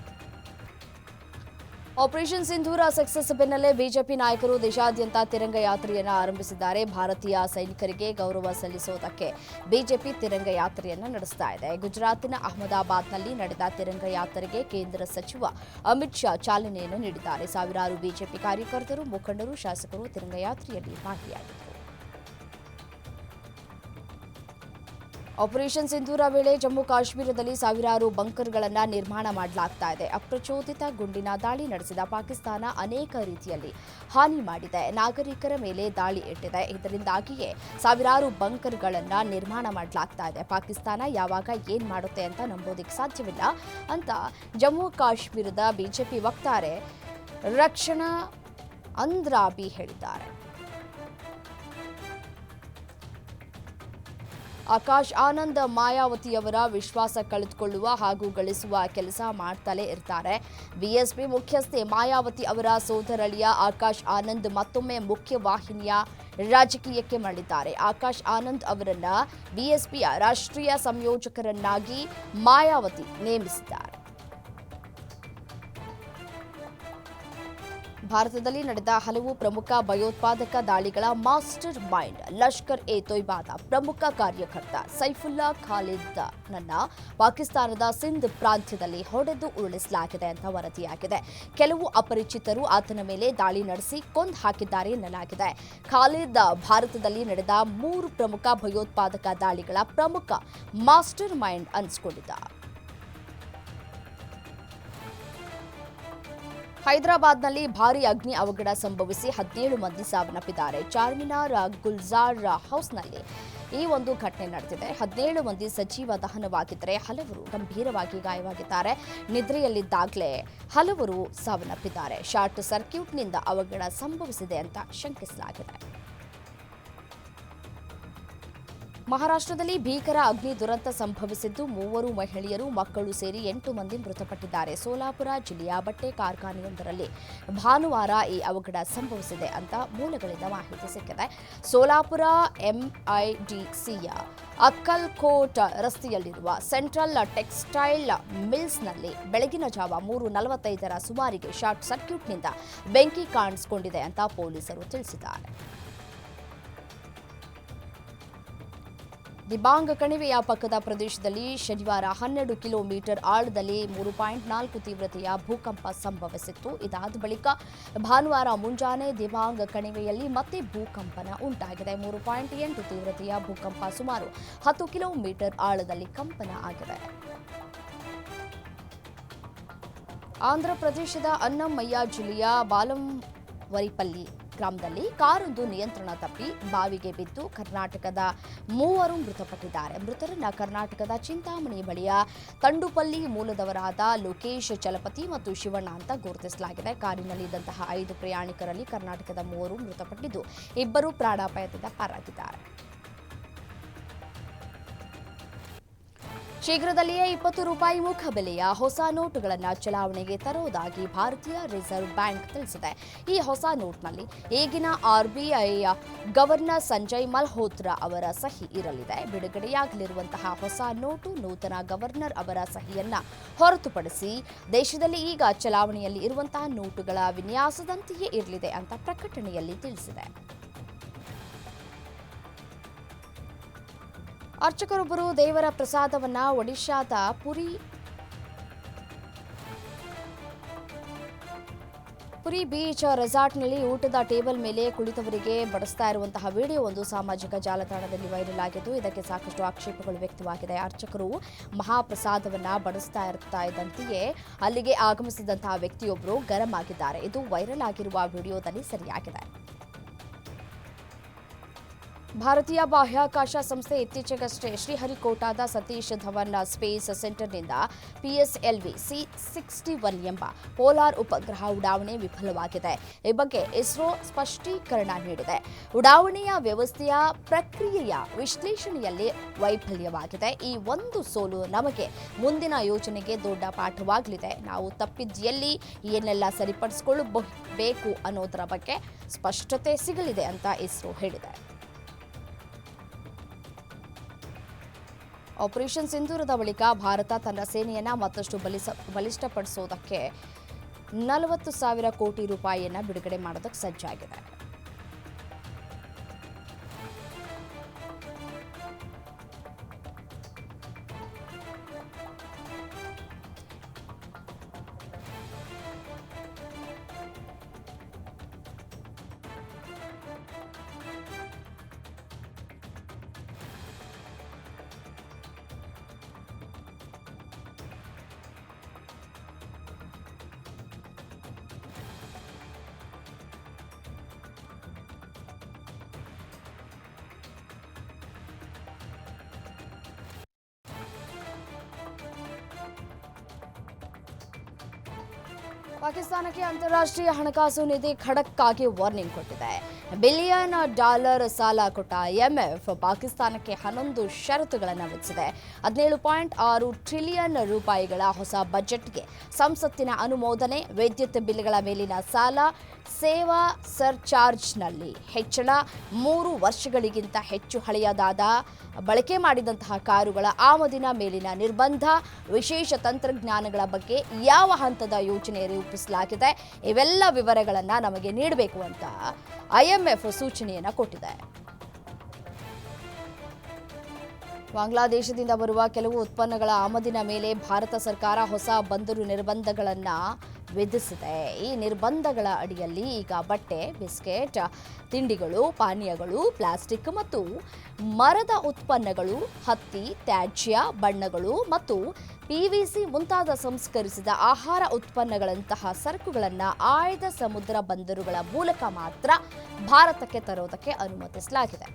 ಆಪರೇಷನ್ ಸಿಂಧೂರ ಸಕ್ಸಸ್ ಬೆನ್ನಲ್ಲೇ ಬಿಜೆಪಿ ನಾಯಕರು ದೇಶಾದ್ಯಂತ ತಿರಂಗ ಯಾತ್ರೆಯನ್ನು ಆರಂಭಿಸಿದ್ದಾರೆ. ಭಾರತೀಯ ಸೈನಿಕರಿಗೆ ಗೌರವ ಸಲ್ಲಿಸುವುದಕ್ಕೆ ಬಿಜೆಪಿ ತಿರಂಗ ಯಾತ್ರೆಯನ್ನು ನಡೆಸ್ತಾ ಇದೆ. ಗುಜರಾತಿನ ಅಹಮದಾಬಾದ್ನಲ್ಲಿ ನಡೆದ ತಿರಂಗ ಯಾತ್ರೆಗೆ ಕೇಂದ್ರ ಸಚಿವ ಅಮಿತ್ ಶಾ ಚಾಲನೆಯನ್ನು ನೀಡಿದ್ದಾರೆ. ಸಾವಿರಾರು ಬಿಜೆಪಿ ಕಾರ್ಯಕರ್ತರು, ಮುಖಂಡರು, ಶಾಸಕರು ತಿರಂಗ ಯಾತ್ರೆಯಲ್ಲಿ ಭಾಗಿಯಾಗಿದ್ದರು. ಆಪರೇಷನ್ ಸಿಂಧೂರ ವೇಳೆ ಜಮ್ಮು ಕಾಶ್ಮೀರದಲ್ಲಿ ಸಾವಿರಾರು ಬಂಕರ್ಗಳನ್ನು ನಿರ್ಮಾಣ ಮಾಡಲಾಗ್ತಾ ಇದೆ. ಅಪ್ರಚೋದಿತ ಗುಂಡಿನ ದಾಳಿ ನಡೆಸಿದ ಪಾಕಿಸ್ತಾನ ಅನೇಕ ರೀತಿಯಲ್ಲಿ ಹಾನಿ ಮಾಡಿದೆ, ನಾಗರಿಕರ ಮೇಲೆ ದಾಳಿ ಇಟ್ಟಿದೆ. ಇದರಿಂದಾಗಿಯೇ ಸಾವಿರಾರು ಬಂಕರ್ಗಳನ್ನು ನಿರ್ಮಾಣ ಮಾಡಲಾಗ್ತಾ ಇದೆ. ಪಾಕಿಸ್ತಾನ ಯಾವಾಗ ಏನ್ ಮಾಡುತ್ತೆ ಅಂತ ನಂಬೋದಕ್ಕೆ ಸಾಧ್ಯವಿಲ್ಲ ಅಂತ ಜಮ್ಮು ಕಾಶ್ಮೀರದ ಬಿಜೆಪಿ ವಕ್ತಾರೆ ರಕ್ಷಣಾ ಅಂದ್ರಾಬಿ ಹೇಳಿದ್ದಾರೆ. ಆಕಾಶ್ ಆನಂದ್ ಮಾಯಾವತಿಯವರ ವಿಶ್ವಾಸ ಕಳೆದುಕೊಳ್ಳುವ ಹಾಗೂ ಗಳಿಸುವ ಕೆಲಸ ಮಾಡ್ತಲೇ ಇರ್ತಾರೆ. ಬಿಎಸ್ಪಿ ಮುಖ್ಯಸ್ಥೆ ಮಾಯಾವತಿ ಅವರ ಸೋದರಳಿಯ ಆಕಾಶ್ ಆನಂದ್ ಮತ್ತೊಮ್ಮೆ ಮುಖ್ಯವಾಹಿನಿಯ ರಾಜಕೀಯಕ್ಕೆ ಮರಳಿದ್ದಾರೆ. ಆಕಾಶ್ ಆನಂದ್ ಅವರನ್ನ ಬಿಎಸ್ಪಿಯ ರಾಷ್ಟ್ರೀಯ ಸಂಯೋಜಕರನ್ನಾಗಿ ಮಾಯಾವತಿ ನೇಮಿಸಿದ್ದಾರೆ. ಭಾರತದಲ್ಲಿ ನಡೆದ ಹಲವು ಪ್ರಮುಖ ಭಯೋತ್ಪಾದಕ ದಾಳಿಗಳ ಮಾಸ್ಟರ್ ಮೈಂಡ್ ಲಷ್ಕರ್ ಎ ತೊಯ್ಬಾದ ಪ್ರಮುಖ ಕಾರ್ಯಕರ್ತ ಸೈಫುಲ್ಲಾ ಖಾಲಿದ್ನನ್ನ ಪಾಕಿಸ್ತಾನದ ಸಿಂಧ್ ಪ್ರಾಂತ್ಯದಲ್ಲಿ ಹೊಡೆದು ಉರುಳಿಸಲಾಗಿದೆ ಅಂತ ವರದಿಯಾಗಿದೆ. ಕೆಲವು ಅಪರಿಚಿತರು ಆತನ ಮೇಲೆ ದಾಳಿ ನಡೆಸಿ ಕೊಂದು ಹಾಕಿದ್ದಾರೆ ಎನ್ನಲಾಗಿದೆ. ಖಾಲಿದ್ ಭಾರತದಲ್ಲಿ ನಡೆದ 3 ಪ್ರಮುಖ ಭಯೋತ್ಪಾದಕ ದಾಳಿಗಳ ಪ್ರಮುಖ ಮಾಸ್ಟರ್ ಮೈಂಡ್ ಅನಿಸಿಕೊಂಡಿದ್ದ. ಹೈದರಾಬಾದ್ನಲ್ಲಿ ಭಾರೀ ಅಗ್ನಿ ಅವಘಡ ಸಂಭವಿಸಿ 17 ಮಂದಿ ಸಾವನ್ನಪ್ಪಿದ್ದಾರೆ. ಚಾರ್ಮಿನಾರ್ ಗುಲ್ಜಾರ್ ಹೌಸ್ನಲ್ಲಿ ಈ ಒಂದು ಘಟನೆ ನಡೆದಿದೆ. 17 ಮಂದಿ ಸಜೀವ ದಹನವಾಗಿದ್ದರೆ ಹಲವರು ಗಂಭೀರವಾಗಿ ಗಾಯವಾಗಿದ್ದಾರೆ. ನಿದ್ರೆಯಲ್ಲಿದ್ದಾಗಲೇ ಹಲವರು ಸಾವನ್ನಪ್ಪಿದ್ದಾರೆ. ಶಾರ್ಟ್ ಸರ್ಕ್ಯೂಟ್ನಿಂದ ಅವಘಡ ಸಂಭವಿಸಿದೆ ಅಂತ ಶಂಕಿಸಲಾಗಿದೆ. ಮಹಾರಾಷ್ಟ್ರದಲ್ಲಿ ಭೀಕರ ಅಗ್ನಿ ದುರಂತ ಸಂಭವಿಸಿದ್ದು 3 ಮಹಿಳೆಯರು, ಮಕ್ಕಳು ಸೇರಿ 8 ಮಂದಿ ಮೃತಪಟ್ಟಿದ್ದಾರೆ. ಸೋಲಾಪುರ ಜಿಲ್ಲೆಯ ಬಟ್ಟೆ ಕಾರ್ಖಾನೆಯೊಂದರಲ್ಲಿ ಭಾನುವಾರ ಈ ಅವಘಡ ಸಂಭವಿಸಿದೆ ಅಂತ ಮೂಲಗಳಿಂದ ಮಾಹಿತಿ ಸಿಕ್ಕಿದೆ. ಸೋಲಾಪುರ ಎಂಐಡಿಸಿಯ ಅಕ್ಕಲ್ಕೋಟ್ ರಸ್ತೆಯಲ್ಲಿರುವ ಸೆಂಟ್ರಲ್ ಟೆಕ್ಸ್ಟೈಲ್ ಮಿಲ್ಸ್ನಲ್ಲಿ ಬೆಳಗಿನ ಜಾವ 3:45ರ ಸುಮಾರಿಗೆ ಶಾರ್ಟ್ ಸರ್ಕ್ಯೂಟ್ನಿಂದ ಬೆಂಕಿ ಕಾಣಿಸಿಕೊಂಡಿದೆ ಅಂತ ಪೊಲೀಸರು ತಿಳಿಸಿದ್ದಾರೆ. ದಿಬಾಂಗ್ ಕಣಿವೆಯ ಪಕ್ಕದ ಪ್ರದೇಶದಲ್ಲಿ ಶನಿವಾರ 12 ಕಿಲೋಮೀಟರ್ ಆಳದಲ್ಲಿ 3.4 ತೀವ್ರತೆಯ ಭೂಕಂಪ ಸಂಭವಿಸಿತ್ತು. ಇದಾದ ಬಳಿಕ ಭಾನುವಾರ ಮುಂಜಾನೆ ದಿಬಾಂಗ್ ಕಣಿವೆಯಲ್ಲಿ ಮತ್ತೆ ಭೂಕಂಪನ ಉಂಟಾಗಿದೆ. 3.8 ತೀವ್ರತೆಯ ಭೂಕಂಪ ಸುಮಾರು 10 ಕಿಲೋಮೀಟರ್ ಆಳದಲ್ಲಿ ಕಂಪನ ಆಗಿದೆ. ಆಂಧ್ರಪ್ರದೇಶದ ಅನ್ನಮಯ್ಯ ಜಿಲ್ಲೆಯ ಬಾಲಂವರಿಪಲ್ಲಿ ಗ್ರಾಮದಲ್ಲಿ ಕಾರೊಂದು ನಿಯಂತ್ರಣ ತಪ್ಪಿ ಬಾವಿಗೆ ಬಿದ್ದು ಕರ್ನಾಟಕದ 3 ಮೃತಪಟ್ಟಿದ್ದಾರೆ. ಮೃತರನ್ನ ಕರ್ನಾಟಕದ ಚಿಂತಾಮಣಿ ಬಳಿಯ ತಂಡುಪಲ್ಲಿ ಮೂಲದವರಾದ ಲೋಕೇಶ್ ಚಲಪತಿ ಮತ್ತು ಶಿವಣ್ಣ ಅಂತ ಗುರುತಿಸಲಾಗಿದೆ. ಕಾರಿನಲ್ಲಿದ್ದಂತಹ 5 ಪ್ರಯಾಣಿಕರಲ್ಲಿ ಕರ್ನಾಟಕದ 3 ಮೃತಪಟ್ಟಿದ್ದು 2 ಪ್ರಾಣಾಪಾಯದಿಂದ ಪಾರಾಗಿದ್ದಾರೆ. ಶೀಘ್ರದಲ್ಲಿಯೇ 20 ರೂಪಾಯಿ ಮುಖಬೆಲೆಯ ಹೊಸ ನೋಟುಗಳನ್ನು ಚಲಾವಣೆಗೆ ತರುವುದಾಗಿ ಭಾರತೀಯ ರಿಸರ್ವ್ ಬ್ಯಾಂಕ್ ತಿಳಿಸಿದೆ. ಈ ಹೊಸ ನೋಟ್ನಲ್ಲಿ ಈಗಿನ ಆರ್ಬಿಐ ಗವರ್ನರ್ ಸಂಜಯ್ ಮಲ್ಹೋತ್ರಾ ಅವರ ಸಹಿ ಇರಲಿದೆ. ಬಿಡುಗಡೆಯಾಗಲಿರುವಂತಹ ಹೊಸ ನೋಟು ನೂತನ ಗವರ್ನರ್ ಅವರ ಸಹಿಯನ್ನ ಹೊರತುಪಡಿಸಿ ದೇಶದಲ್ಲಿ ಈಗ ಚಲಾವಣೆಯಲ್ಲಿ ಇರುವಂತಹ ನೋಟುಗಳ ವಿನ್ಯಾಸದಂತೆಯೇ ಇರಲಿದೆ ಅಂತ ಪ್ರಕಟಣೆಯಲ್ಲಿ ತಿಳಿಸಿದೆ. ಅರ್ಚಕರೊಬ್ಬರು ದೇವರ ಪ್ರಸಾದವನ್ನ ಒಡಿಶಾದ ಪುರಿ ಬೀಚ್ ರೆಸಾರ್ಟ್ನಲ್ಲಿ ಊಟದ ಟೇಬಲ್ ಮೇಲೆ ಕುಳಿತವರಿಗೆ ಬಡಿಸ್ತಾ ಇರುವಂತಹ ವಿಡಿಯೋ ಒಂದು ಸಾಮಾಜಿಕ ಜಾಲತಾಣದಲ್ಲಿ ವೈರಲ್ ಆಗಿದ್ದು, ಇದಕ್ಕೆ ಸಾಕಷ್ಟು ಆಕ್ಷೇಪಗಳು ವ್ಯಕ್ತವಾಗಿದೆ. ಅರ್ಚಕರು ಮಹಾಪ್ರಸಾದವನ್ನ ಬಡಿಸ್ತಾ ಇದ್ದಂತೆಯೇ ಅಲ್ಲಿಗೆ ಆಗಮಿಸಿದಂತಹ ವ್ಯಕ್ತಿಯೊಬ್ಬರು ಗರಂ ಆಗಿದ್ದಾರೆ. ಇದು ವೈರಲ್ ಆಗಿರುವ ವಿಡಿಯೋದಲ್ಲಿ ಸರಿಯಾಗಿದೆ. ಭಾರತೀಯ ಬಾಹ್ಯಾಕಾಶ ಸಂಸ್ಥೆ ಇತ್ತೀಚೆಗಷ್ಟೇ ಶ್ರೀಹರಿಕೋಟಾದ ಸತೀಶ್ ಧವನ್ ಸ್ಪೇಸ್ ಸೆಂಟರ್ನಿಂದ PSLV C61 ಎಂಬ ಪೋಲಾರ್ ಉಪಗ್ರಹ ಉಡಾವಣೆ ವಿಫಲವಾಗಿದೆ. ಈ ಬಗ್ಗೆ ಇಸ್ರೋ ಸ್ಪಷ್ಟೀಕರಣ ನೀಡಿದೆ. ಉಡಾವಣೆಯ ವ್ಯವಸ್ಥೆಯ ಪ್ರಕ್ರಿಯೆಯ ವಿಶ್ಲೇಷಣೆಯಲ್ಲಿ ವೈಫಲ್ಯವಾಗಿದೆ. ಈ ಒಂದು ಸೋಲು ನಮಗೆ ಮುಂದಿನ ಯೋಜನೆಗೆ ದೊಡ್ಡ ಪಾಠವಾಗಲಿದೆ. ನಾವು ತಪ್ಪಿದ್ದಲ್ಲಿ ಏನೆಲ್ಲ ಸರಿಪಡಿಸಿಕೊಳ್ಳಬೇಕು ಅನ್ನೋದರ ಬಗ್ಗೆ ಸ್ಪಷ್ಟತೆ ಸಿಗಲಿದೆ ಅಂತ ಇಸ್ರೋ ಹೇಳಿದೆ. ಆಪರೇಷನ್ ಸಿಂಧೂರದ ಬಳಿಕ ಭಾರತ ತನ್ನ ಸೇನೆಯನ್ನು ಮತ್ತಷ್ಟು ಬಲಿಷ್ಠಪಡಿಸೋದಕ್ಕೆ 40,000 ಕೋಟಿ ರೂಪಾಯಿಯನ್ನು ಬಿಡುಗಡೆ ಮಾಡೋದಕ್ಕೆ ಸಜ್ಜಾಗಿದೆ. ಪಾಕಿಸ್ತಾನಕ್ಕೆ ಅಂತಾರಾಷ್ಟ್ರೀಯ ಹಣಕಾಸು ನಿಧಿ ಖಡಕ್ ಆಗಿ ವಾರ್ನಿಂಗ್ ಕೊಟ್ಟಿದೆ. $ಬಿಲಿಯನ್ ಸಾಲ ಕೊಟ್ಟ IMF ಪಾಕಿಸ್ತಾನಕ್ಕೆ 11 ಷರತ್ತುಗಳನ್ನು ವಿಧಿಸಿದೆ. 17.6 ಟ್ರಿಲಿಯನ್ ರೂಪಾಯಿಗಳ ಹೊಸ ಬಜೆಟ್ಗೆ ಸಂಸತ್ತಿನ ಅನುಮೋದನೆ, ವಿದ್ಯುತ್ ಬಿಲ್ಗಳ ಮೇಲಿನ ಸಾಲ, ಸೇವಾ ಸರ್ಚಾರ್ಜ್ನಲ್ಲಿ ಹೆಚ್ಚಳ, 3 ವರ್ಷಗಳಿಗಿಂತ ಹೆಚ್ಚು ಹಳೆಯದಾದ ಬಳಕೆ ಮಾಡಿದಂತಹ ಕಾರುಗಳ ಆಮದಿನ ಮೇಲಿನ ನಿರ್ಬಂಧ, ವಿಶೇಷ ತಂತ್ರಜ್ಞಾನಗಳ ಬಗ್ಗೆ ಯಾವ ಹಂತದ ಯೋಜನೆ ರೂಪಿಸಲಾಗಿದೆ, ಇವೆಲ್ಲ ವಿವರಗಳನ್ನು ನಮಗೆ ನೀಡಬೇಕು ಅಂತ IMF ಸೂಚನೆಯನ್ನು ಕೊಟ್ಟಿದೆ. ಬಾಂಗ್ಲಾದೇಶದಿಂದ ಬರುವ ಕೆಲವು ಉತ್ಪನ್ನಗಳ ಆಮದಿನ ಮೇಲೆ ಭಾರತ ಸರ್ಕಾರ ಹೊಸ ಬಂದರು ನಿರ್ಬಂಧಗಳನ್ನು ವಿಧಿಸಿದೆ. ಈ ನಿರ್ಬಂಧಗಳ ಅಡಿಯಲ್ಲಿ ಈಗ ಬಟ್ಟೆ, ಬಿಸ್ಕೆಟ್, ತಿಂಡಿಗಳು, ಪಾನೀಯಗಳು, ಪ್ಲಾಸ್ಟಿಕ್ ಮತ್ತು ಮರದ ಉತ್ಪನ್ನಗಳು, ಹತ್ತಿ, ತ್ಯಾಜ್ಯ, ಬಣ್ಣಗಳು ಮತ್ತು PVC ಮುಂತಾದ ಸಂಸ್ಕರಿಸಿದ ಆಹಾರ ಉತ್ಪನ್ನಗಳಂತಹ ಸರಕುಗಳನ್ನು ಆಯ್ದ ಸಮುದ್ರ ಬಂದರುಗಳ ಮೂಲಕ ಮಾತ್ರ ಭಾರತಕ್ಕೆ ತರೋದಕ್ಕೆ ಅನುಮತಿಸಲಾಗಿದೆ.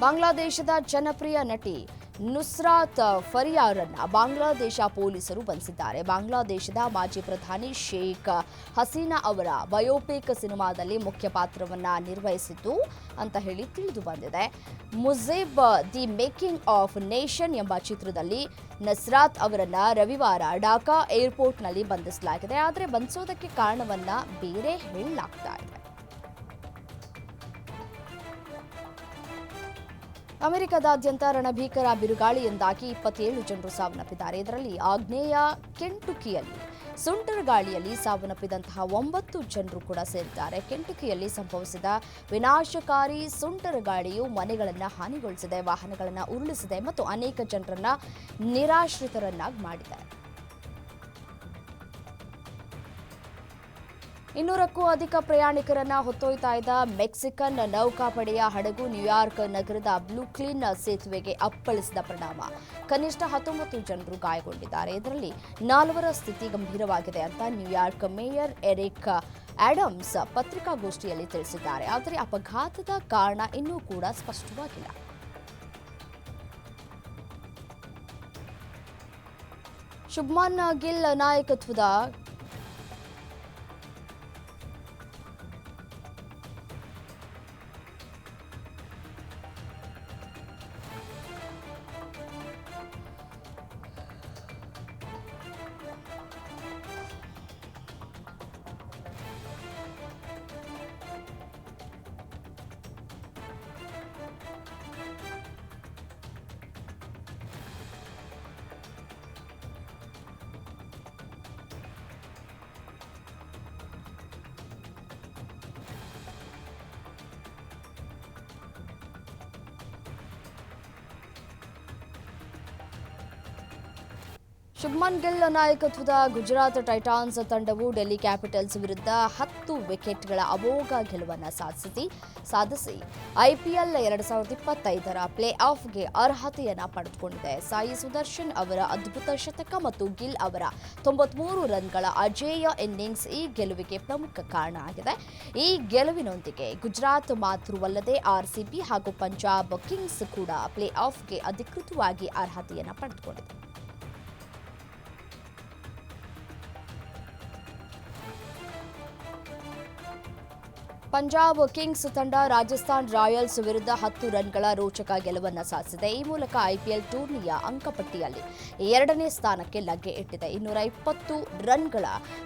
ಬಾಂಗ್ಲಾದೇಶದ ಜನಪ್ರಿಯ ನಟಿ ನುಸ್ರಾತ್ ಫರಿಯಾರನ್ನ ಬಾಂಗ್ಲಾದೇಶ ಪೊಲೀಸರು ಬಂಧಿಸಿದ್ದಾರೆ. ಬಾಂಗ್ಲಾದೇಶದ ಮಾಜಿ ಪ್ರಧಾನಿ ಶೇಖ್ ಹಸೀನಾ ಅವರ ಬಯೋಪಿಕ್ ಸಿನಿಮಾದಲ್ಲಿ ಮುಖ್ಯ ಪಾತ್ರವನ್ನ ನಿರ್ವಹಿಸಿದ್ದು ಅಂತ ಹೇಳಿ ತಿಳಿದು ಬಂದಿದೆ. Mujeeb the making of nation ಎಂಬ ಚಿತ್ರದಲ್ಲಿ ನುಸ್ರಾತ್ ಅವರನ್ನ ರವಿವಾರ ಢಾಕಾ ಏರ್ಪೋರ್ಟ್ನಲ್ಲಿ ಬಂಧಿಸಲಾಗಿದೆ. ಆದರೆ ಬಂಧಿಸೋದಕ್ಕೆ ಕಾರಣವನ್ನ ಬೇರೆ ಹೇಳಲಾಗ್ತಾ ಇದೆ. ಅಮೆರಿಕದಾದ್ಯಂತ ರಣಭೀಕರ ಬಿರುಗಾಳಿಯಿಂದಾಗಿ 27 ಜನರು ಸಾವನ್ನಪ್ಪಿದ್ದಾರೆ. ಇದರಲ್ಲಿ ಆಗ್ನೇಯ ಕೆಂಟುಕಿಯಲ್ಲಿ ಸುಂಟರ್ ಗಾಳಿಯಲ್ಲಿ ಸಾವನ್ನಪ್ಪಿದಂತಹ 9 ಜನರು ಕೂಡ ಸೇರಿದ್ದಾರೆ. ಕೆಂಟುಕಿಯಲ್ಲಿ ಸಂಭವಿಸಿದ ವಿನಾಶಕಾರಿ ಸುಂಟರ್ ಗಾಳಿಯು ಮನೆಗಳನ್ನು ಹಾನಿಗೊಳಿಸಿದೆ, ವಾಹನಗಳನ್ನು ಉರುಳಿಸಿದೆ ಮತ್ತು ಅನೇಕ ಜನರನ್ನ ನಿರಾಶ್ರಿತರನ್ನಾಗಿ ಮಾಡಿದೆ. 200ಕ್ಕೂ ಅಧಿಕ ಪ್ರಯಾಣಿಕರನ್ನ ಹೊತ್ತೊಯ್ತಾ ಇದ್ದ ಮೆಕ್ಸಿಕನ್ ನೌಕಾಪಡೆಯ ಹಡಗು ನ್ಯೂಯಾರ್ಕ್ ನಗರದ ಬ್ರೂಕ್ಲಿನ್ ಸೇತುವೆಗೆ ಅಪ್ಪಳಿಸಿದ ಪರಿಣಾಮ ಕನಿಷ್ಠ 19 ಜನರು ಗಾಯಗೊಂಡಿದ್ದಾರೆ. ಇದರಲ್ಲಿ 4 ಸ್ಥಿತಿ ಗಂಭೀರವಾಗಿದೆ ಅಂತ ನ್ಯೂಯಾರ್ಕ್ ಮೇಯರ್ ಎರಿಕ್ ಆಡಮ್ಸ್ ಪತ್ರಿಕಾಗೋಷ್ಠಿಯಲ್ಲಿ ತಿಳಿಸಿದ್ದಾರೆ. ಆದರೆ ಅಪಘಾತದ ಕಾರಣ ಇನ್ನೂ ಕೂಡ ಸ್ಪಷ್ಟವಾಗಿಲ್ಲ. ಶುಭ್ಮನ್ ಗಿಲ್ ನಾಯಕತ್ವದ ಶುಭ್ಮನ್ ಗಿಲ್ ನಾಯಕತ್ವದ ಗುಜರಾತ್ ಟೈಟಾನ್ಸ್ ತಂಡವು ಡೆಲ್ಲಿ ಕ್ಯಾಪಿಟಲ್ಸ್ ವಿರುದ್ಧ 10 ವಿಕೆಟ್ಗಳ ಅಮೋಘ ಗೆಲುವನ್ನು ಸಾಧಿಸಿ ಐಪಿಎಲ್ 2025ರ ಪ್ಲೇ ಆಫ್ಗೆ ಅರ್ಹತೆಯನ್ನು ಪಡೆದುಕೊಂಡಿದೆ. ಸಾಯಿ ಸುದರ್ಶನ್ ಅವರ ಅದ್ಭುತ ಶತಕ ಮತ್ತು ಗಿಲ್ ಅವರ 93 ರನ್ಗಳ ಅಜೇಯ ಇನ್ನಿಂಗ್ಸ್ ಈ ಗೆಲುವಿಗೆ ಪ್ರಮುಖ ಕಾರಣ ಆಗಿದೆ. ಈ ಗೆಲುವಿನೊಂದಿಗೆ ಗುಜರಾತ್ ಮಾತ್ರವಲ್ಲದೆ ಆರ್ಸಿಬಿ ಹಾಗೂ ಪಂಜಾಬ್ ಕಿಂಗ್ಸ್ ಕೂಡ ಪ್ಲೇ ಆಫ್ಗೆ ಅಧಿಕೃತವಾಗಿ ಅರ್ಹತೆಯನ್ನು ಪಡೆದುಕೊಂಡಿದೆ. ಪಂಜಾಬ್ ಕಿಂಗ್ಸ್ ತಂಡ ರಾಜಸ್ಥಾನ್ ರಾಯಲ್ಸ್ ವಿರುದ್ಧ 10 ರನ್ಗಳ ರೋಚಕ ಗೆಲುವನ್ನು ಸಾಧಿಸಿದೆ. ಈ ಮೂಲಕ ಐಪಿಎಲ್ ಟೂರ್ನಿಯ ಅಂಕಪಟ್ಟಿಯಲ್ಲಿ 2ನೇ ಸ್ಥಾನಕ್ಕೆ ಲಗ್ಗೆ ಇಟ್ಟಿದೆ. 220 ರನ್ಗಳ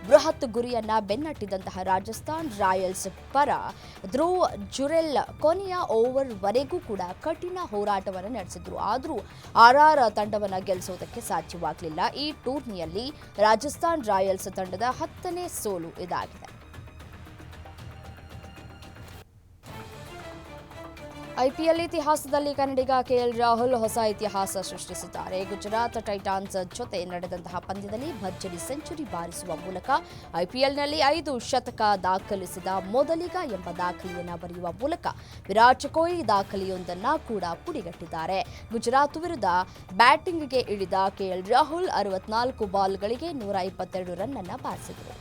ಬೃಹತ್ ಗುರಿಯನ್ನ ಬೆನ್ನಟ್ಟಿದಂತಹ ರಾಜಸ್ಥಾನ್ ರಾಯಲ್ಸ್ ಪರ ಧ್ರುವ್ ಜುರೆಲ್ ಕೊನೆಯ ಓವರ್ವರೆಗೂ ಕೂಡ ಕಠಿಣ ಹೋರಾಟವನ್ನು ನಡೆಸಿದ್ರು. ಆದರೂ ಆರ್ಆರ್ ತಂಡವನ್ನು ಗೆಲ್ಲಿಸುವುದಕ್ಕೆ ಸಾಧ್ಯವಾಗಲಿಲ್ಲ. ಈ ಟೂರ್ನಿಯಲ್ಲಿ ರಾಜಸ್ಥಾನ್ ರಾಯಲ್ಸ್ ತಂಡದ 10ನೇ ಸೋಲು ಇದಾಗಿದೆ. ಐಪಿಎಲ್ ಇತಿಹಾಸದಲ್ಲಿ ಕನ್ನಡಿಗ ಕೆಎಲ್ ರಾಹುಲ್ ಹೊಸ ಇತಿಹಾಸ ಸೃಷ್ಟಿಸಿದ್ದಾರೆ. ಗುಜರಾತ್ ಟೈಟಾನ್ಸ್ ಜೊತೆ ನಡೆದಂತಹ ಪಂದ್ಯದಲ್ಲಿ ಭರ್ಜರಿ ಸೆಂಚುರಿ ಬಾರಿಸುವ ಮೂಲಕ ಐಪಿಎಲ್ನಲ್ಲಿ 5 ಶತಕ ದಾಖಲಿಸಿದ ಮೊದಲಿಗ ಎಂಬ ದಾಖಲೆಯನ್ನು ಬರೆಯುವ ಮೂಲಕ ವಿರಾಟ್ ಕೊಹ್ಲಿ ದಾಖಲೆಯೊಂದನ್ನು ಕೂಡ ಪುಡಿಗಟ್ಟಿದ್ದಾರೆ. ಗುಜರಾತ್ ವಿರುದ್ಧ ಬ್ಯಾಟಿಂಗ್ಗೆ ಇಳಿದ ಕೆಎಲ್ ರಾಹುಲ್ 64 ಬಾಲ್ಗಳಿಗೆ 122 ರನ್ ಅನ್ನು ಬಾರಿಸಿದರು.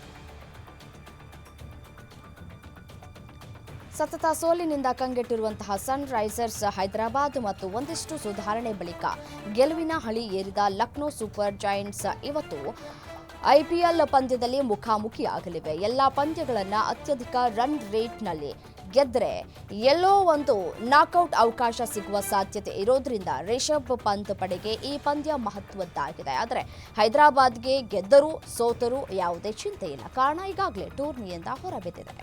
ಸತತ ಸೋಲಿನಿಂದ ಕಂಗೆಟ್ಟಿರುವಂತಹ ಸನ್ ರೈಸರ್ಸ್ ಹೈದರಾಬಾದ್ ಮತ್ತು ಒಂದಿಷ್ಟು ಸುಧಾರಣೆ ಬಳಿಕ ಗೆಲುವಿನ ಹಳಿ ಏರಿದ ಲಕ್ನೋ ಸೂಪರ್ ಜೈಂಟ್ಸ್ ಇವತ್ತು ಐಪಿಎಲ್ ಪಂದ್ಯದಲ್ಲಿ ಮುಖಾಮುಖಿಯಾಗಲಿವೆ. ಎಲ್ಲ ಪಂದ್ಯಗಳನ್ನು ಅತ್ಯಧಿಕ ರನ್ ರೇಟ್ನಲ್ಲಿ ಗೆದ್ದರೆ ಎಲ್ಲೋ ಒಂದು ನಾಕೌಟ್ ಅವಕಾಶ ಸಿಗುವ ಸಾಧ್ಯತೆ ಇರೋದ್ರಿಂದ ರಿಷಬ್ ಪಂತ್ ಪಡೆಗೆ ಈ ಪಂದ್ಯ ಮಹತ್ವದ್ದಾಗಿದೆ. ಆದರೆ ಹೈದರಾಬಾದ್ಗೆ ಗೆದ್ದರೂ ಸೋತರೂ ಯಾವುದೇ ಚಿಂತೆ ಇಲ್ಲ, ಕಾರಣ ಈಗಾಗಲೇ ಟೂರ್ನಿಯಿಂದ ಹೊರಬಿದ್ದಿದೆ.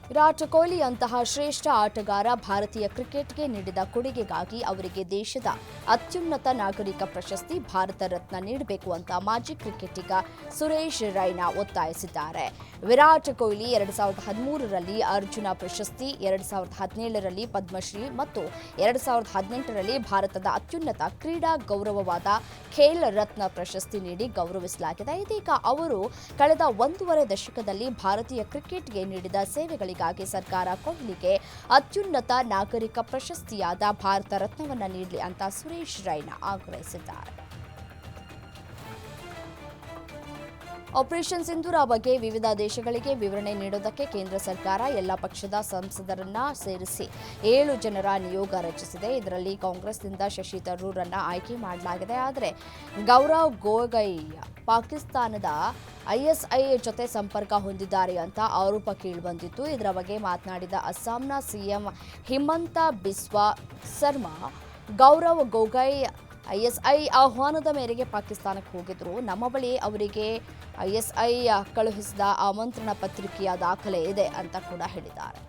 ವಿರಾಟ್ ಕೊಹ್ಲಿ ಅಂತಹ ಶ್ರೇಷ್ಠ ಆಟಗಾರ ಭಾರತೀಯ ಕ್ರಿಕೆಟ್ಗೆ ನೀಡಿದ ಕೊಡುಗೆಗಾಗಿ ಅವರಿಗೆ ದೇಶದ ಅತ್ಯುನ್ನತ ನಾಗರಿಕ ಪ್ರಶಸ್ತಿ ಭಾರತ ರತ್ನ ನೀಡಬೇಕು ಅಂತ ಮಾಜಿ ಕ್ರಿಕೆಟಿಗ ಸುರೇಶ್ ರೈನಾ ಒತ್ತಾಯಿಸಿದ್ದಾರೆ. ವಿರಾಟ್ ಕೊಹ್ಲಿ 2013ರಲ್ಲಿ ಅರ್ಜುನ ಪ್ರಶಸ್ತಿ, 2017ರಲ್ಲಿ ಪದ್ಮಶ್ರೀ ಮತ್ತು 2018ರಲ್ಲಿ ಭಾರತದ ಅತ್ಯುನ್ನತ ಕ್ರೀಡಾ ಗೌರವವಾದ ಖೇಲ್ ರತ್ನ ಪ್ರಶಸ್ತಿ ನೀಡಿ ಗೌರವಿಸಲಾಗಿದೆ. ಇದೀಗ ಅವರು ಕಳೆದ 1.5 ದಶಕದಲ್ಲಿ ಭಾರತೀಯ ಕ್ರಿಕೆಟ್ಗೆ ನೀಡಿದ ಸೇವೆಗಳಿಗೆ ಸರ್ಕಾರ ಕೊಹ್ಲಿಗೆ ಅತ್ಯುನ್ನತ ನಾಗರಿಕ ಪ್ರಶಸ್ತಿಯಾದ ಭಾರತ ರತ್ನವನ್ನು ನೀಡಲಿ ಅಂತ ಸುರೇಶ್ ರೈನಾ ಆಗ್ರಹಿಸಿದ್ದಾರೆ. ಆಪರೇಷನ್ ಸಿಂಧೂರ ಬಗ್ಗೆ ವಿವಿಧ ದೇಶಗಳಿಗೆ ವಿವರಣೆ ನೀಡುವುದಕ್ಕೆ ಕೇಂದ್ರ ಸರ್ಕಾರ ಎಲ್ಲ ಪಕ್ಷದ ಸಂಸದರನ್ನ ಸೇರಿಸಿ 7 ಜನರ ನಿಯೋಗ ರಚಿಸಿದೆ. ಇದರಲ್ಲಿ ಕಾಂಗ್ರೆಸ್ನಿಂದ ಶಶಿ ತರೂರನ್ನ ಆಯ್ಕೆ ಮಾಡಲಾಗಿದೆ. ಆದರೆ ಗೌರವ್ ಗೊಗೊಯ್ ಪಾಕಿಸ್ತಾನದ ಐಎಸ್ಐ ಜೊತೆ ಸಂಪರ್ಕ ಹೊಂದಿದ್ದಾರೆ ಅಂತ ಆರೋಪ ಕೇಳಿಬಂದಿತ್ತು. ಇದರ ಬಗ್ಗೆ ಮಾತನಾಡಿದ ಅಸ್ಸಾಂನ ಸಿಎಂ ಹಿಮಂತ ಬಿಸ್ವಾ ಸರ್ಮಾ, ಗೌರವ್ ಗೊಗೊಯ್ ಐಎಸ್ಐ ಆಹ್ವಾನದ ಮೇರೆಗೆ ಪಾಕಿಸ್ತಾನಕ್ಕೆ ಹೋಗಿದ್ರು. ನಮ್ಮ ಬಳಿ ಅವರಿಗೆ ಐಎಸ್ಐ ಕಳುಹಿಸಿದ ಆಮಂತ್ರಣ ಪತ್ರಿಕೆಯ ದಾಖಲೆ ಇದೆ ಅಂತ ಕೂಡ ಹೇಳಿದ್ದಾರೆ.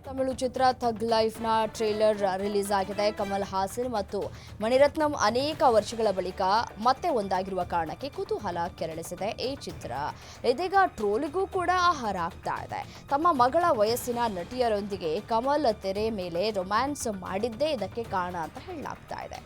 ತಮಿಳು ಚಿತ್ರ ಥಗ್ ಲೈಫ್ನ ಟ್ರೇಲರ್ ರಿಲೀಸ್ ಆಗಿದೆ. ಕಮಲ್ ಹಾಸನ್ ಮತ್ತು ಮಣಿರತ್ನಂ ಅನೇಕ ವರ್ಷಗಳ ಬಳಿಕ ಮತ್ತೆ ಒಂದಾಗಿರುವ ಕಾರಣಕ್ಕೆ ಕುತೂಹಲ ಕೆರಳಿಸಿದೆ ಈ ಚಿತ್ರ. ಇದೀಗ ಟ್ರೋಲಿಗೂ ಕೂಡ ಆಹಾರ ಆಗ್ತಾ ಇದೆ. ತಮ್ಮ ಮಗಳ ವಯಸ್ಸಿನ ನಟಿಯರೊಂದಿಗೆ ಕಮಲ್ ತೆರೆ ಮೇಲೆ ರೊಮ್ಯಾನ್ಸ್ ಮಾಡಿದ್ದೇ ಇದಕ್ಕೆ ಕಾರಣ ಅಂತ ಹೇಳಲಾಗ್ತಾ ಇದೆ.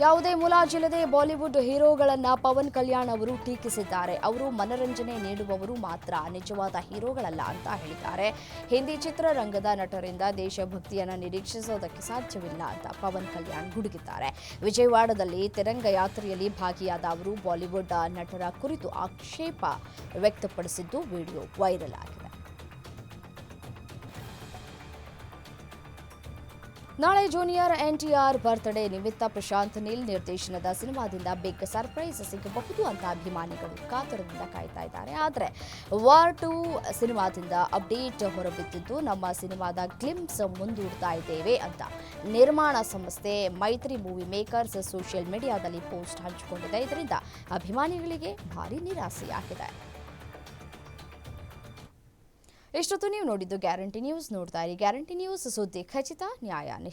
ಯಾವುದೇ ಮುಲಾಜಿಲ್ಲದೆ ಬಾಲಿವುಡ್ ಹೀರೋಗಳನ್ನ ಪವನ್ ಕಲ್ಯಾಣ್ ಅವರು ಟೀಕಿಸಿದ್ದಾರೆ. ಅವರು ಮನರಂಜನೆ ನೀಡುವವರು ಮಾತ್ರ, ನಿಜವಾದ ಹೀರೋಗಳಲ್ಲ ಅಂತ ಹೇಳಿದ್ದಾರೆ. ಹಿಂದಿ ಚಿತ್ರರಂಗದ ನಟರಿಂದ ದೇಶಭಕ್ತಿಯನ್ನು ನಿರೀಕ್ಷಿಸೋದಕ್ಕೆ ಸಾಧ್ಯವಿಲ್ಲ ಅಂತ ಪವನ್ ಕಲ್ಯಾಣ್ ಗುಡುಗಿದ್ದಾರೆ. ವಿಜಯವಾಡದಲ್ಲಿ ತಿರಂಗ ಯಾತ್ರೆಯಲ್ಲಿ ಭಾಗಿಯಾದ ಅವರು ಬಾಲಿವುಡ್ ನಟರ ಕುರಿತು ಆಕ್ಷೇಪ ವ್ಯಕ್ತಪಡಿಸಿದ್ದು ವಿಡಿಯೋ ವೈರಲ್ ಆಗಿದೆ. ನಾಳೆ ಜೂನಿಯರ್ NTR ಬರ್ತ್ಡೇ ನಿಮಿತ್ತ ಪ್ರಶಾಂತ್ ನೀಲ್ ನಿರ್ದೇಶನದ ಸಿನಿಮಾದಿಂದ ಬಿಗ್ ಸರ್ಪ್ರೈಸ್ ಸಿಗಬಹುದು ಅಂತ ಅಭಿಮಾನಿಗಳು ಕಾತರದಿಂದ ಕಾಯ್ತಾ ಇದ್ದಾರೆ. ಆದರೆ ವಾರ್ 2 ಸಿನಿಮಾದಿಂದ ಅಪ್ಡೇಟ್ ಹೊರಬಿದ್ದಿದ್ದು, ನಮ್ಮ ಸಿನಿಮಾದ ಗ್ಲಿಮ್ಸ್ ಮುಂದೂಡ್ತಾ ಇದ್ದೇವೆ ಅಂತ ನಿರ್ಮಾಣ ಸಂಸ್ಥೆ ಮೈತ್ರಿ ಮೂವಿ ಮೇಕರ್ಸ್ ಸೋಷಿಯಲ್ ಮೀಡಿಯಾದಲ್ಲಿ ಪೋಸ್ಟ್ ಹಂಚಿಕೊಂಡಿದೆ. ಇದರಿಂದ ಅಭಿಮಾನಿಗಳಿಗೆ ಭಾರಿ ನಿರಾಸೆಯಾಗಿದೆ. ಇಷ್ಟೊತ್ತು ನೀವು ನೋಡಿದ್ದು ಗ್ಯಾರಂಟಿ ನ್ಯೂಸ್. ನೋಡ್ತಾ ಇರಿ ಗ್ಯಾರಂಟಿ ನ್ಯೂಸ್, ಸುದ್ದಿ ಖಚಿತ, ನ್ಯಾಯ ನಿಶ್ಚಿತ.